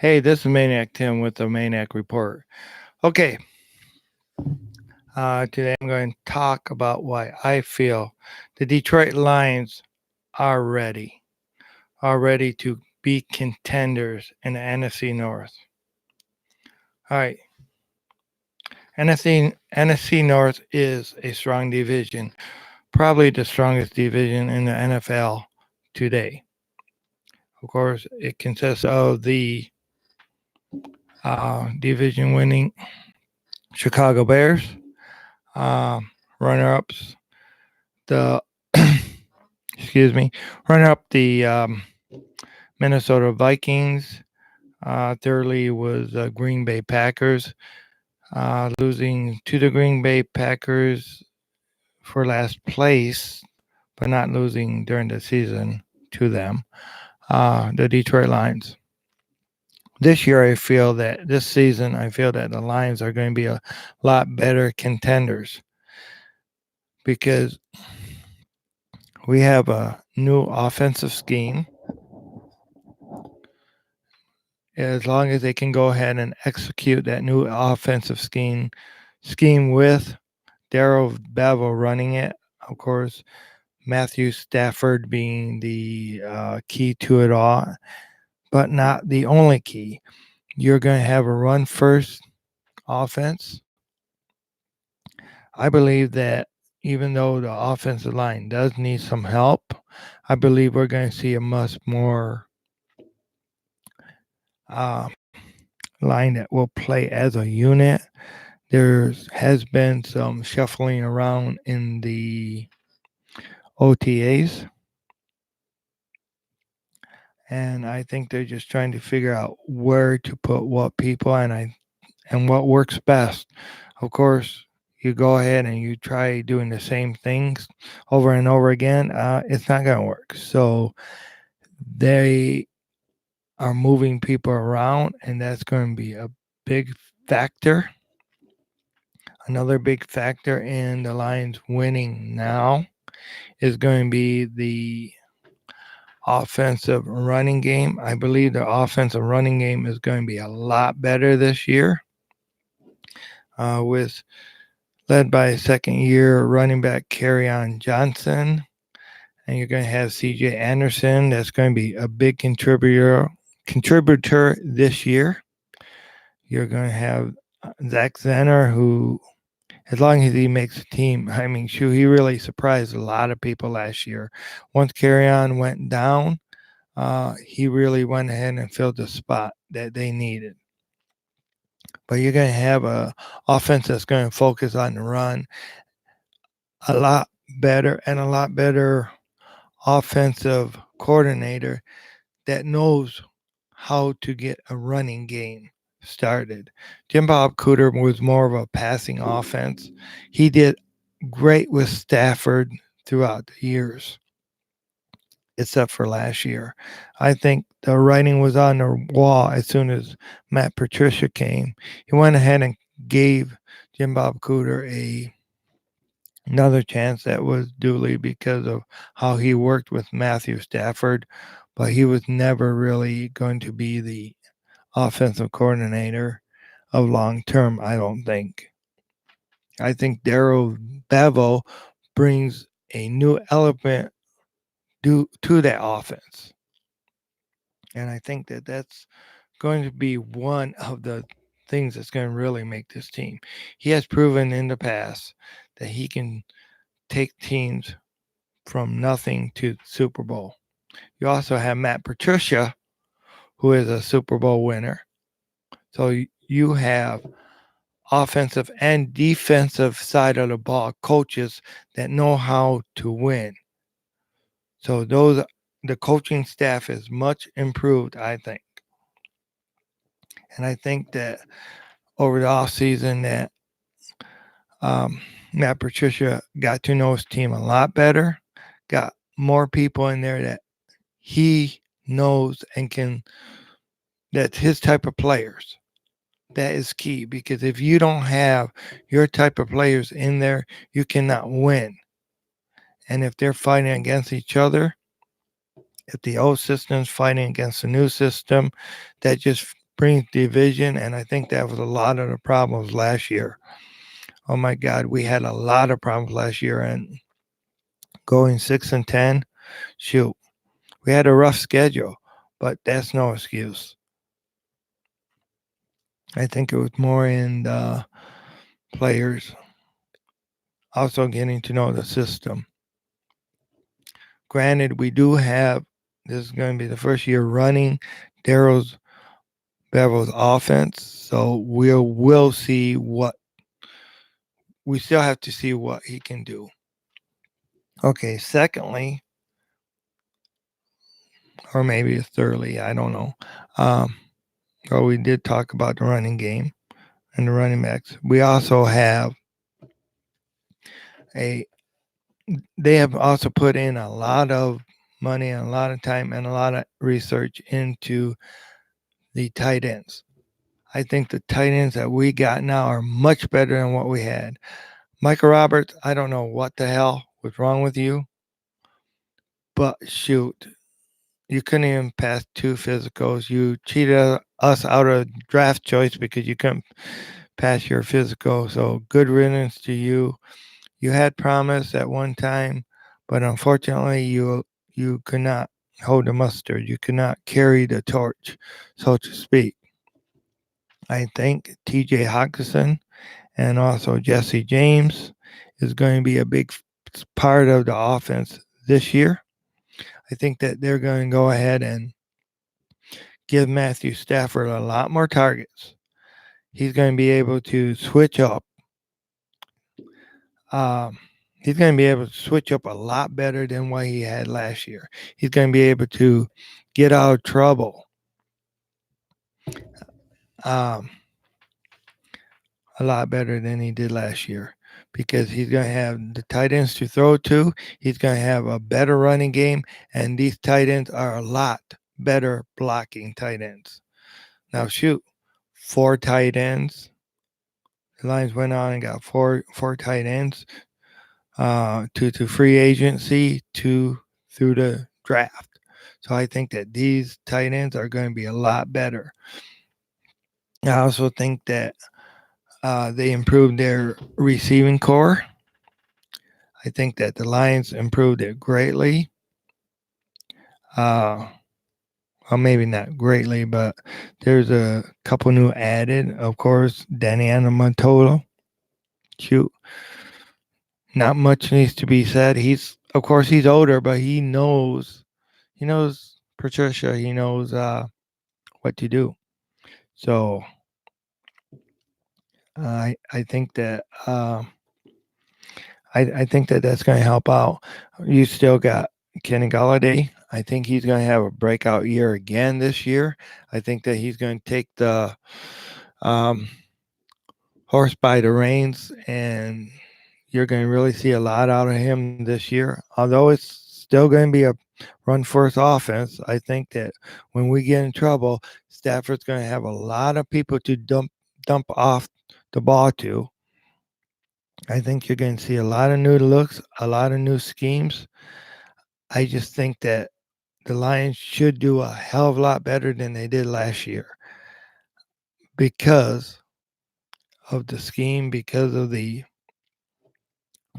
Hey, this is Maniac Tim with the Maniac Report. Okay, today I'm going to talk about why I feel the Detroit Lions are ready to be contenders in the NFC North. All right, NFC North is a strong division, probably the strongest division in the NFL today. Of course, it consists of the division winning Chicago Bears, uh, runner ups, the excuse me, runner up the Minnesota Vikings. Thirdly was Green Bay Packers, losing to the Green Bay Packers for last place, but not losing during the season to them. The Detroit Lions. This year, this season, I feel that the Lions are going to be a lot better contenders because we have a new offensive scheme. As long as they can go ahead and execute that new offensive scheme with Daryl Bevel running it, of course, Matthew Stafford being the key to it all, but not the only key. You're going to have a run first offense. I believe that even though the offensive line does need some help, I believe we're going to see a much more uh, line that will play as a unit. There has been some shuffling around in the OTAs, and I think they're just trying to figure out where to put what people and what works best. Of course, you go ahead and you try doing the same things over and over again, it's not going to work. So they are moving people around, and that's going to be a big factor. Another big factor in the Lions winning now is going to be the offensive running game. I believe the offensive running game is going to be a lot better this year, with led by second year running back Kerryon Johnson. And you're going to have CJ Anderson. That's going to be a big contributor this year. You're going to have Zach Zenner, who, as long as he makes the team, I mean, shoot, he really surprised a lot of people last year. Once Kerryon went down, he really went ahead and filled the spot that they needed. But you're going to have a offense that's going to focus on the run a lot better, and a lot better offensive coordinator that knows how to get a running game started. Jim Bob Cooter was more of a passing offense. He did great with Stafford throughout the years, except for last year. I think the writing was on the wall as soon as Matt Patricia came. He went ahead and gave Jim Bob Cooter another chance that was duly because of how he worked with Matthew Stafford, but he was never really going to be the offensive coordinator of long term, I don't think. I think Daryl Bevel brings a new element to that offense. And I think that that's going to be one of the things that's going to really make this team. He has proven in the past that he can take teams from nothing to Super Bowl. You also have Matt Patricia, who is a Super Bowl winner. So you have offensive and defensive side of the ball coaches that know how to win. So the coaching staff is much improved, I think. And I think that over the off season that Matt Patricia got to know his team a lot better, got more people in there that he knows and can, that's his type of players. That is key, because if you don't have your type of players in there, you cannot win. And if they're fighting against each other, if the old system's fighting against the new system, that just brings division, and I think that was a lot of the problems last year. Oh my God, we had a lot of problems last year, and going 6-10, shoot, we had a rough schedule, but that's no excuse. I think it was more in the players also getting to know the system. Granted, we do have this is going to be the first year running Daryl's Bevel's offense, so we'll see what we still have to see what he can do. Okay, secondly, or maybe thirdly, I don't know. Well, we did talk about the running game and the running backs. We also have a they have also put in a lot of money and a lot of time and a lot of research into the tight ends. I think the tight ends that we got now are much better than what we had. Michael Roberts, I don't know what the hell was wrong with you, but shoot, you couldn't even pass 2 physicals. You cheated us out of draft choice because you couldn't pass your physical. So good riddance to you. You had promise at one time, but unfortunately you could not hold the mustard. You could not carry the torch, so to speak. I think TJ Hawkinson and also Jesse James is going to be a big part of the offense this year. I think that they're going to go ahead and give Matthew Stafford a lot more targets. He's going to be able to switch up. He's going to be able to switch up a lot better than what he had last year. He's going to be able to get out of trouble a lot better than he did last year because he's going to have the tight ends to throw to. He's going to have a better running game, and these tight ends are a lot better blocking tight ends. Now, shoot, 4 tight ends. The Lions went on and got four tight ends, 2 to free agency, 2 through the draft. So I think that these tight ends are going to be a lot better. I also think that they improved their receiving core. I think that the Lions improved it greatly. Well, maybe not greatly, but there's a couple new added. Of course, Danny Amendola. Shoot, not much needs to be said. Of course, he's older, but he knows Patricia. He knows what to do. So I think that I think that that's going to help out. You still got Kenny Galladay. I think he's going to have a breakout year again this year. I think that he's going to take the horse by the reins, and you're going to really see a lot out of him this year. Although it's still going to be a run first offense, I think that when we get in trouble, Stafford's going to have a lot of people to dump off the ball to. I think you're going to see a lot of new looks, a lot of new schemes. I just think that the Lions should do a hell of a lot better than they did last year because of the scheme, because of the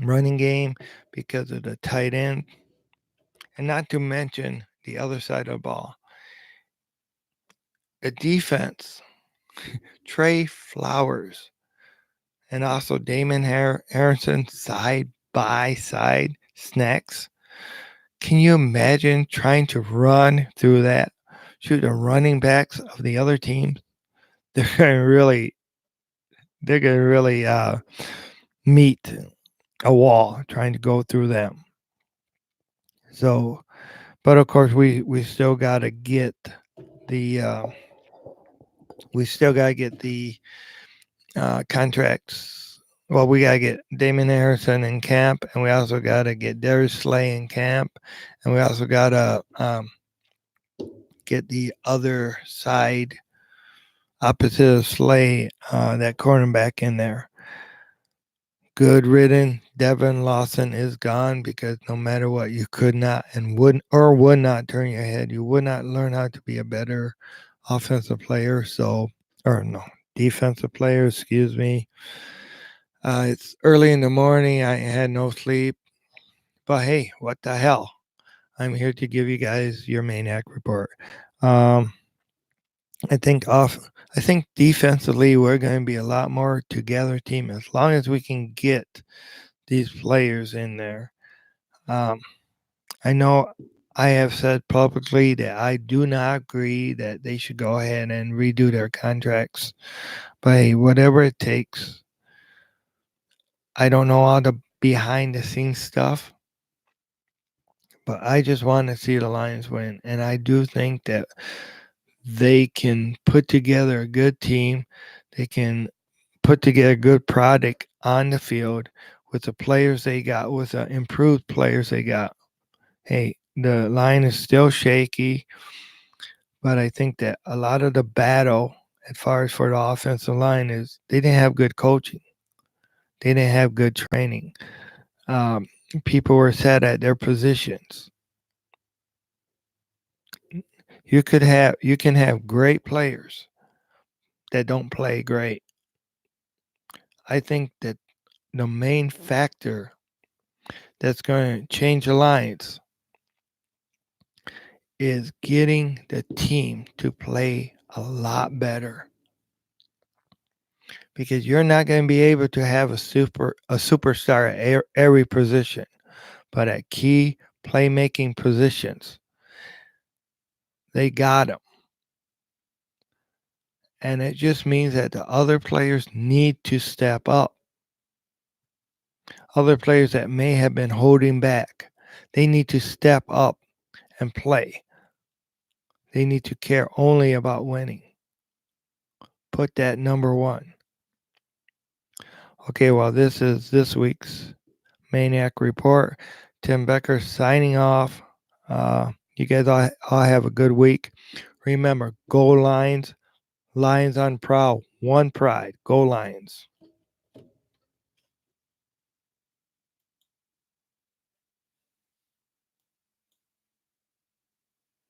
running game, because of the tight end, and not to mention the other side of the ball. The defense, Trey Flowers, and also Damon Harrison side by side snacks. Can you imagine trying to run through that? Shoot, the running backs of the other teams, they're going to really meet a wall trying to go through them. So, but of course, we still got to get the contracts. Well, we got to get Damon Harrison in camp, and we also got to get Darius Slay in camp, and we also got to get the other side opposite of Slay, that cornerback in there. Good ridden. Devin Lawson is gone because no matter what, you could not and would not turn your head. You would not learn how to be a better offensive player. So, or no, defensive player, excuse me. It's early in the morning. I had no sleep. But hey, what the hell? I'm here to give you guys your Maniac report. Um, I think I think defensively we're going to be a lot more together team as long as we can get these players in there. Um, I know I have said publicly that I do not agree that they should go ahead and redo their contracts. But hey, whatever it takes. I don't know all the behind the scenes stuff, but I just want to see the Lions win. And I do think that they can put together a good team. They can put together a good product on the field with the players they got, with the improved players they got. Hey, the line is still shaky, but I think that a lot of the battle, as far as for the offensive line, is they didn't have good coaching. They didn't have good training. Um, People were set at their positions. You can have great players that don't play great. I think that the main factor that's going to change the lines is getting the team to play a lot better, because you're not going to be able to have a superstar at every position, but at key playmaking positions they got them. And it just means that the other players need to step up. Other players that may have been holding back, they need to step up and play. They need to care only about winning. Put that number one. Okay, well, this is this week's Maniac Report. Tim Becker signing off. You guys all have a good week. Remember, go Lions. Lions on prowl. One pride. Go Lions.